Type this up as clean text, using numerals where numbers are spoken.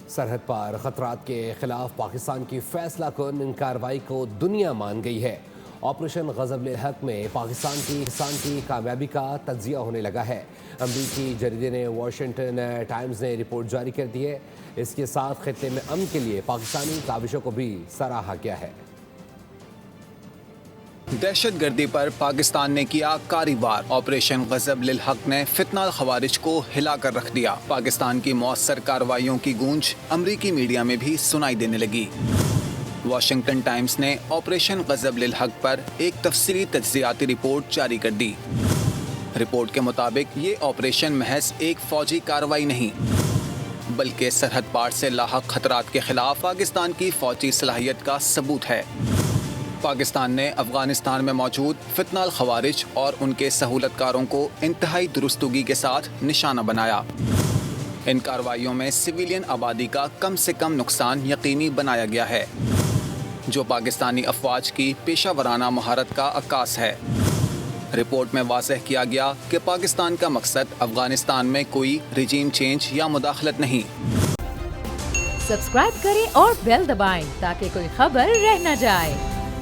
سرحد پر خطرات کے خلاف پاکستان کی فیصلہ کن کارروائی کو دنیا مان گئی ہے۔ آپریشن غضب الحق میں پاکستان کی کامیابی کا تجزیہ ہونے لگا ہے۔ امریکی جریدے نے واشنگٹن ٹائمز نے رپورٹ جاری کر دی ہے۔ اس کے ساتھ خطے میں امن کے لیے پاکستانی کاوشوں کو بھی سراہا گیا ہے۔ دہشت گردی پر پاکستان نے کیا کاری وار۔ آپریشن غضب للحق نے فتنہ الخوارج کو ہلا کر رکھ دیا۔ پاکستان کی مؤثر کارروائیوں کی گونج امریکی میڈیا میں بھی سنائی دینے لگی۔ واشنگٹن ٹائمز نے آپریشن غضب للحق پر ایک تفصیلی تجزیاتی رپورٹ جاری کر دی۔ رپورٹ کے مطابق یہ آپریشن محض ایک فوجی کارروائی نہیں بلکہ سرحد پار سے لاحق خطرات کے خلاف پاکستان کی فوجی صلاحیت کا ثبوت ہے۔ پاکستان نے افغانستان میں موجود فتنہ الخوارج اور ان کے سہولت کاروں کو انتہائی درستگی کے ساتھ نشانہ بنایا۔ ان کارروائیوں میں سویلین آبادی کا کم سے کم نقصان یقینی بنایا گیا ہے، جو پاکستانی افواج کی پیشہ ورانہ مہارت کا عکاس ہے۔ رپورٹ میں واضح کیا گیا کہ پاکستان کا مقصد افغانستان میں کوئی رجیم چینج یا مداخلت نہیں۔ سبسکرائب کریں اور بیل دبائیں تاکہ کوئی خبر رہ نہ جائے۔